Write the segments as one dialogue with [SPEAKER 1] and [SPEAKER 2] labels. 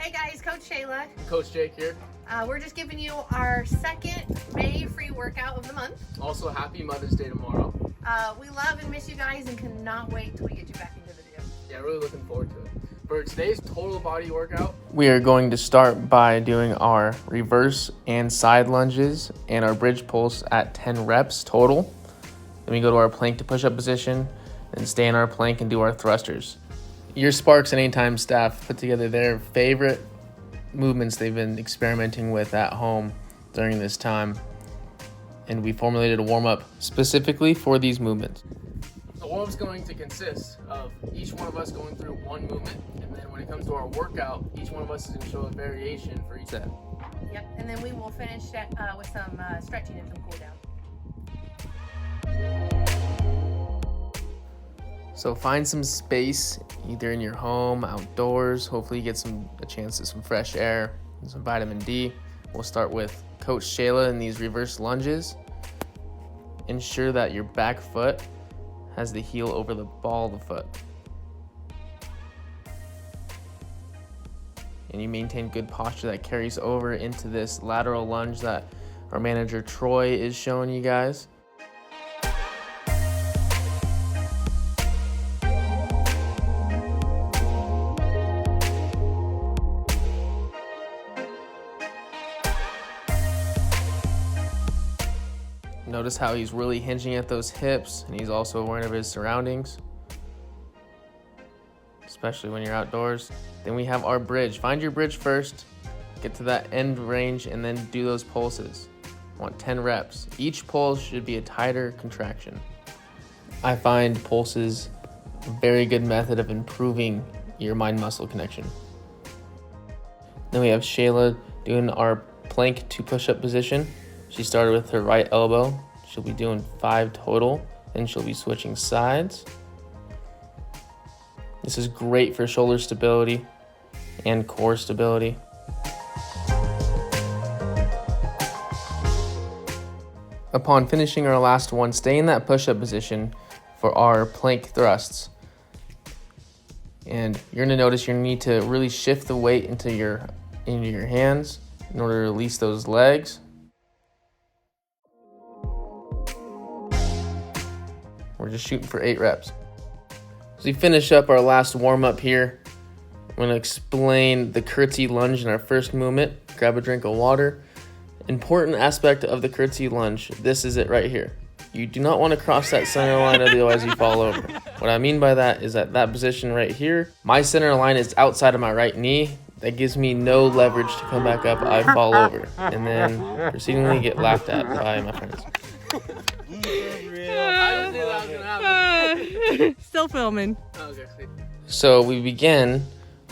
[SPEAKER 1] Hey guys, Coach Shayla.
[SPEAKER 2] Coach Jake here.
[SPEAKER 1] We're just giving you our second May free workout of the month.
[SPEAKER 2] Also, happy Mother's Day tomorrow.
[SPEAKER 1] We love and miss you guys and cannot wait till we get you back into the gym.
[SPEAKER 2] Yeah, really looking forward to it. For today's total body workout,
[SPEAKER 3] we are going to start by doing our reverse and side lunges and our bridge pulls at 10 reps total. Then we go to our plank to push-up position and stay in our plank and do our thrusters. Your Sparks and Anytime staff put together their favorite movements they've been experimenting with at home during this time, and we formulated a warm-up specifically for these movements.
[SPEAKER 2] the warm-up's going to consist of each one of us going through one movement, and then when it comes to our workout, each one of us is going to show a variation for each set.
[SPEAKER 1] Yep, and then we will finish with some stretching and some cool down.
[SPEAKER 3] So find some space, either in your home, outdoors. Hopefully you get a chance to some fresh air and some vitamin D. We'll start with Coach Shayla in these reverse lunges. Ensure that your back foot has the heel over the ball of the foot. And you maintain good posture that carries over into this lateral lunge that our manager Troy is showing you guys. Notice how he's really hinging at those hips, and he's also aware of his surroundings, especially when you're outdoors. Then we have our bridge. Find your bridge first, get to that end range, and then do those pulses. I want 10 reps. Each pulse should be a tighter contraction. I find pulses a very good method of improving your mind-muscle connection. Then we have Shayla doing our plank to push-up position. She started with her right elbow. She'll be doing 5 total, and she'll be switching sides. This is great for shoulder stability and core stability. Upon finishing our last one, stay in that push-up position for our plank thrusts. And you're gonna notice you need to really shift the weight into your hands in order to release those legs. We're just shooting for 8 reps. As we finish up our last warm-up here, I'm going to explain the curtsy lunge in our first movement. Grab a drink of water. Important aspect of the curtsy lunge, this is it right here. You do not want to cross that center line, otherwise you fall over. What I mean by that is that position right here, my center line is outside of my right knee. That gives me no leverage to come back up. I fall over and then proceedingly get laughed at by my friends.
[SPEAKER 1] Still filming.
[SPEAKER 2] Okay.
[SPEAKER 3] So we begin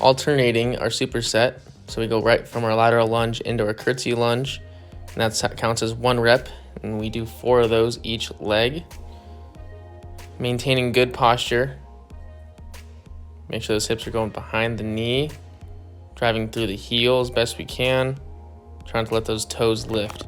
[SPEAKER 3] alternating our superset. So we go right from our lateral lunge into our curtsy lunge, and that counts as 1 rep, and we do 4 of those each leg. Maintaining good posture. Make sure those hips are going behind the knee, driving through the heel as best we can, trying to let those toes lift.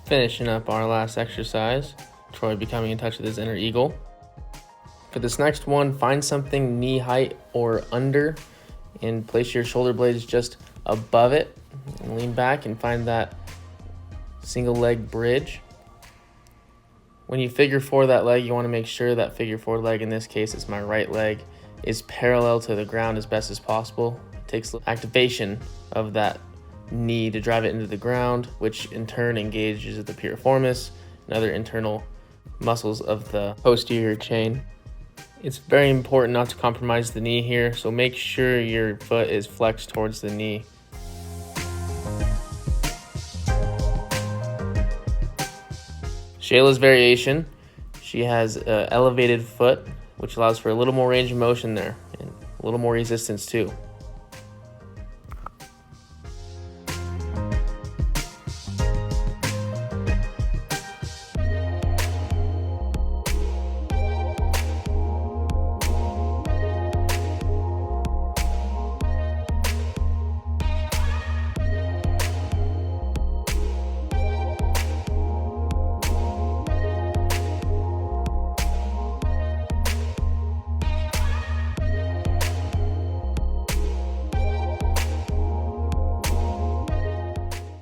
[SPEAKER 3] Finishing up our last exercise, Troy becoming in touch with his inner eagle. For this next one, find something knee height or under and place your shoulder blades just above it and lean back and find that single leg bridge. When you figure four that leg, you want to make sure that figure four leg, in this case it's my right leg, is parallel to the ground as best as possible. It takes activation of that knee to drive it into the ground, which in turn engages the piriformis and other internal muscles of the posterior chain. It's very important not to compromise the knee here, so make sure your foot is flexed towards the knee. Shayla's variation, she has an elevated foot, which allows for a little more range of motion there and a little more resistance too.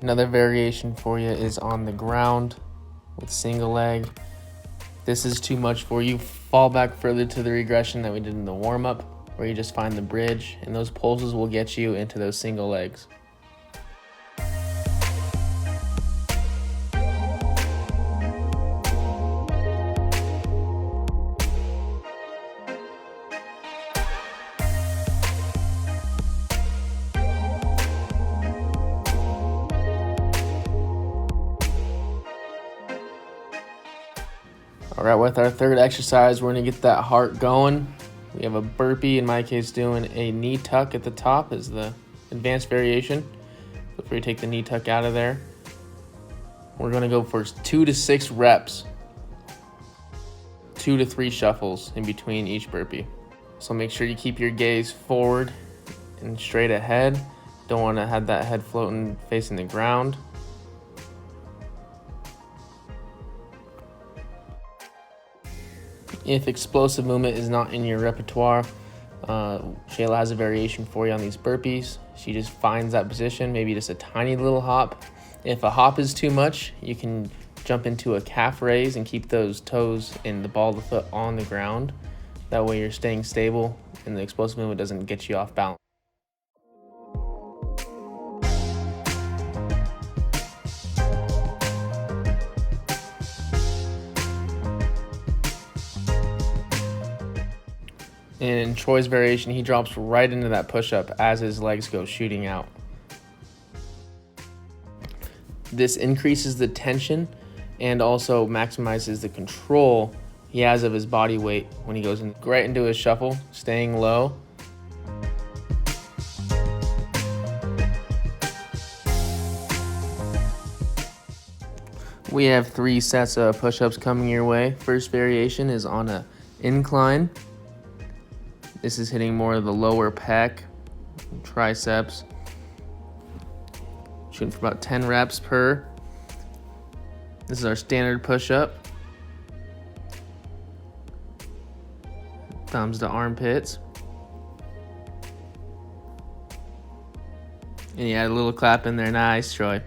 [SPEAKER 3] Another variation for you is on the ground with single leg. If this is too much for you, fall back further to the regression that we did in the warm-up, where you just find the bridge, and those pulses will get you into those single legs. All right, with our third exercise, we're gonna get that heart going. We have a burpee, in my case doing a knee tuck at the top is the advanced variation. Before you take the knee tuck out of there, we're gonna go for 2 to 6 reps, 2 to 3 shuffles in between each burpee. So make sure you keep your gaze forward and straight ahead. Don't wanna have that head floating facing the ground. If explosive movement is not in your repertoire, Shayla has a variation for you on these burpees. She just finds that position, maybe just a tiny little hop. If a hop is too much, you can jump into a calf raise and keep those toes and the ball of the foot on the ground. That way you're staying stable and the explosive movement doesn't get you off balance. And in Troy's variation, he drops right into that push-up as his legs go shooting out. This increases the tension and also maximizes the control he has of his body weight when he goes right into his shuffle, staying low. We have 3 sets of push-ups coming your way. First variation is on an incline. This is hitting more of the lower pec, triceps. Shooting for about 10 reps per. This is our standard push-up. Thumbs to armpits. And you add a little clap in there. Nice, Troy.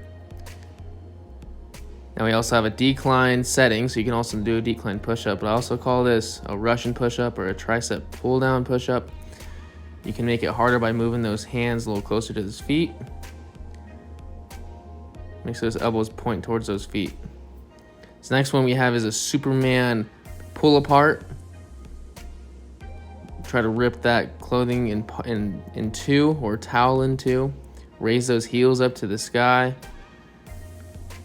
[SPEAKER 3] Now we also have a decline setting, so you can also do a decline push-up, but I also call this a Russian push-up or a tricep pull-down push-up. You can make it harder by moving those hands a little closer to his feet. Make sure those elbows point towards those feet. This next one we have is a Superman pull-apart. Try to rip that clothing in two or towel in two. Raise those heels up to the sky.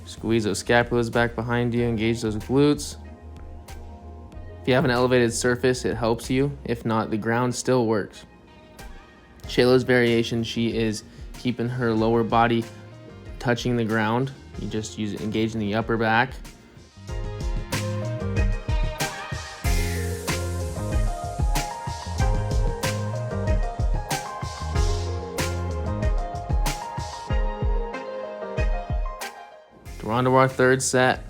[SPEAKER 3] Squeeze those scapulas back behind you, engage those glutes. If you have an elevated surface, it helps you. If not, the ground still works. Shayla's variation, she is keeping her lower body touching the ground. You just engage in the upper back. We're on to our third set.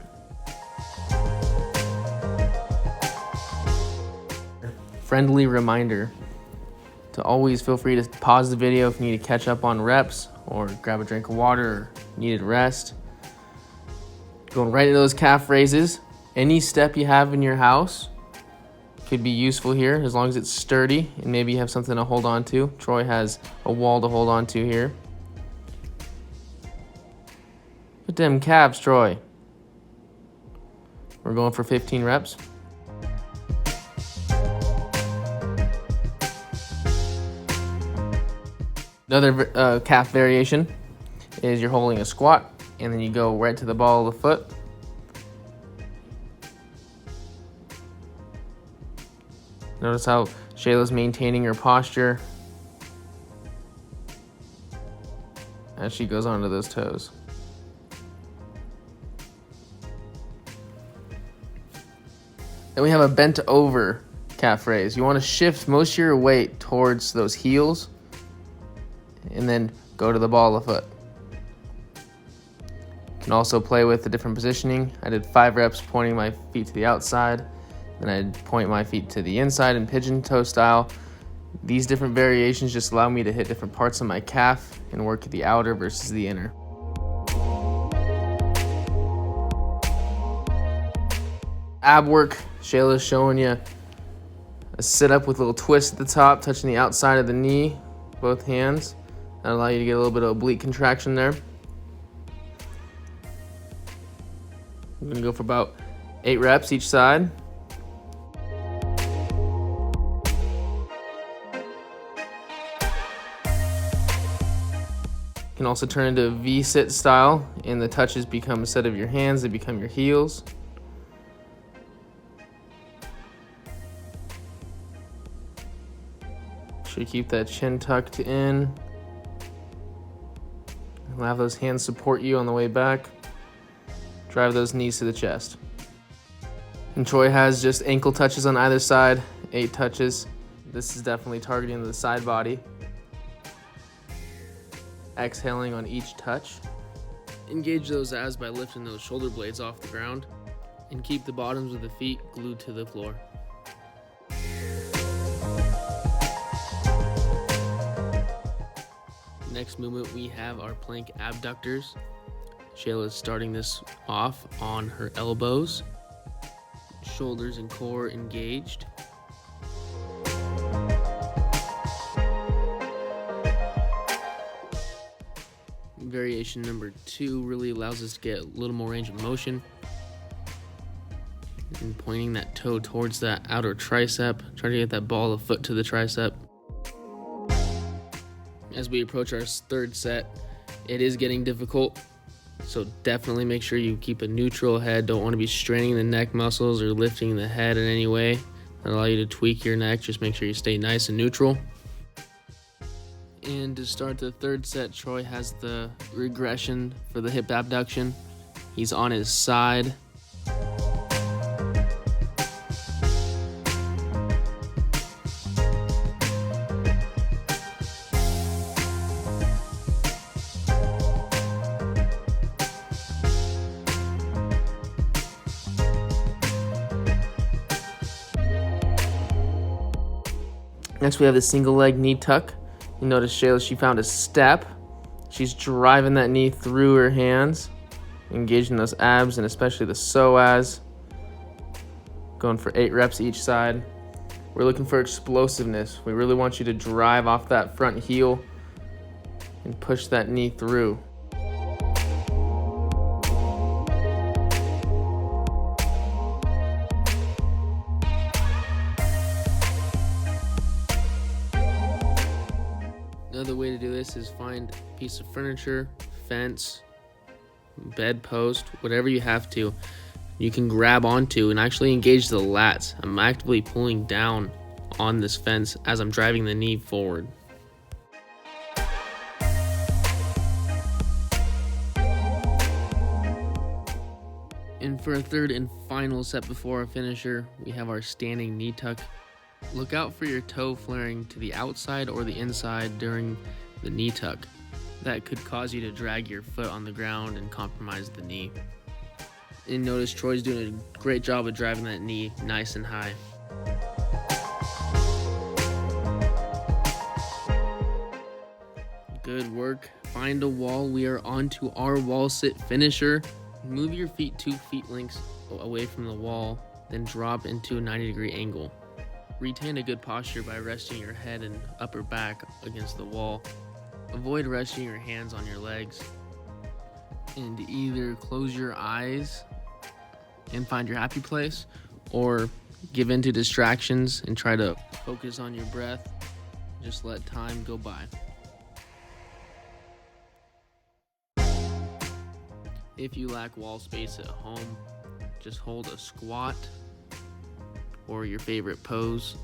[SPEAKER 3] friendly reminder to always feel free to pause the video if you need to catch up on reps or grab a drink of water or needed rest. Going right into those calf raises. Any step you have in your house could be useful here as long as it's sturdy and maybe you have something to hold on to. Troy has a wall to hold on to here. Put them calves, Troy. We're going for 15 reps. Another calf variation is you're holding a squat and then you go right to the ball of the foot. Notice how Shayla's maintaining her posture as she goes onto those toes. Then we have a bent over calf raise. You want to shift most of your weight towards those heels and then go to the ball of the foot. You can also play with the different positioning. I did 5 reps pointing my feet to the outside. Then I'd point my feet to the inside in pigeon toe style. These different variations just allow me to hit different parts of my calf and work the outer versus the inner. Ab work, Shayla's showing you a sit up with a little twist at the top, touching the outside of the knee, both hands. That'll allow you to get a little bit of oblique contraction there. I'm gonna go for about 8 reps each side. You can also turn into a V-sit style, and the touches become a set of your hands, they become your heels. Make sure you keep that chin tucked in. We'll have those hands support you on the way back. Drive those knees to the chest. And Troy has just ankle touches on either side, 8 touches. This is definitely targeting the side body. Exhaling on each touch. Engage those abs by lifting those shoulder blades off the ground and keep the bottoms of the feet glued to the floor. Next movement we have our plank abductors. Shayla's starting this off on her elbows, shoulders and core engaged. Variation number 2 really allows us to get a little more range of motion. And pointing that toe towards that outer tricep, trying to get that ball of foot to the tricep. As we approach our 3rd set, it is getting difficult, so definitely make sure you keep a neutral head. Don't want to be straining the neck muscles or lifting the head in any way that allow you to tweak your neck. Just make sure you stay nice and neutral. And to start the 3rd set, Troy has the regression for the hip abduction. He's on his side. Next we have the single leg knee tuck. You notice Shayla, she found a step. She's driving that knee through her hands, engaging those abs and especially the psoas. Going for 8 reps each side. We're looking for explosiveness. We really want you to drive off that front heel and push that knee through. Another way to do this is find a piece of furniture, fence, bed post, whatever you have to, you can grab onto and actually engage the lats. I'm actively pulling down on this fence as I'm driving the knee forward. And for our 3rd and final set before our finisher, we have our standing knee tuck. Look out for your toe flaring to the outside or the inside during the knee tuck. That could cause you to drag your foot on the ground and compromise the knee. And notice Troy's doing a great job of driving that knee nice and high. Good work. Find a wall. We are on to our wall sit finisher. Move your feet 2 feet lengths away from the wall, then drop into a 90-degree angle. Retain a good posture by resting your head and upper back against the wall. Avoid resting your hands on your legs. And either close your eyes and find your happy place, or give in to distractions and try to focus on your breath. Just let time go by. If you lack wall space at home, just hold a squat or your favorite pose,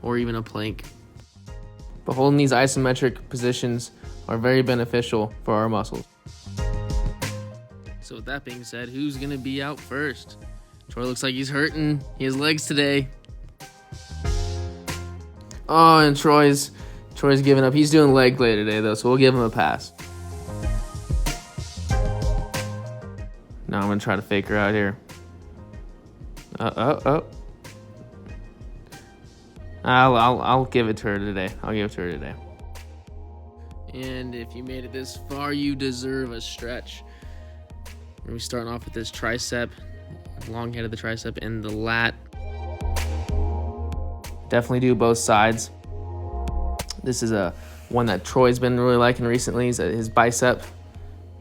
[SPEAKER 3] or even a plank. But holding these isometric positions are very beneficial for our muscles. So with that being said, who's gonna be out first? Troy looks like he's hurting. He has legs today. Oh, and Troy's giving up. He's doing leg day today though, so we'll give him a pass. Now I'm gonna try to fake her out here. I'll give it to her today. I'll give it to her today. And if you made it this far, you deserve a stretch. We're gonna be starting off with this tricep, long head of the tricep, and the lat. Definitely do both sides. This is one that Troy's been really liking recently. Is his bicep.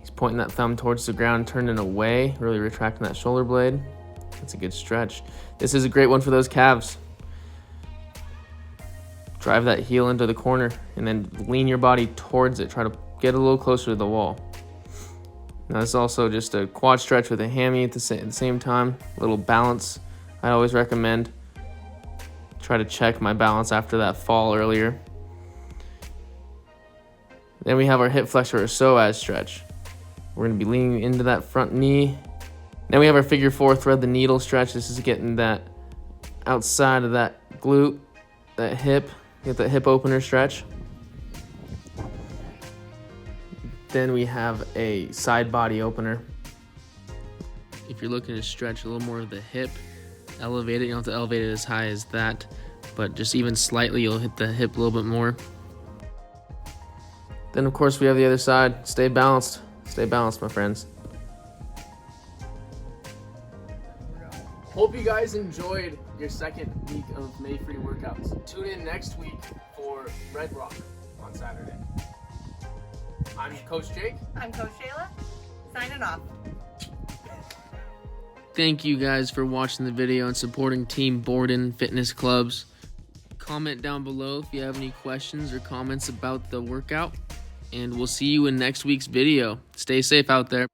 [SPEAKER 3] He's pointing that thumb towards the ground, turning away, really retracting that shoulder blade. That's a good stretch. This is a great one for those calves. Drive that heel into the corner and then lean your body towards it. Try to get a little closer to the wall. Now this is also just a quad stretch with a hammy at the same time. A little balance I always recommend. Try to check my balance after that fall earlier. Then we have our hip flexor or psoas stretch. We're gonna be leaning into that front knee. Then we have our figure 4 thread the needle stretch. This is getting that outside of that glute, that hip, get that hip opener stretch. Then we have a side body opener. If you're looking to stretch a little more of the hip, elevate it. You don't have to elevate it as high as that, but just even slightly, you'll hit the hip a little bit more. Then of course we have the other side. Stay balanced. Stay balanced, my friends.
[SPEAKER 2] Hope you guys enjoyed your second week of May free workouts. Tune in next week for Red Rock on Saturday. I'm Coach Jake.
[SPEAKER 1] I'm Coach Shayla. Signing off.
[SPEAKER 3] Thank you guys for watching the video and supporting Team Borden Fitness Clubs. Comment down below if you have any questions or comments about the workout, and we'll see you in next week's video. Stay safe out there.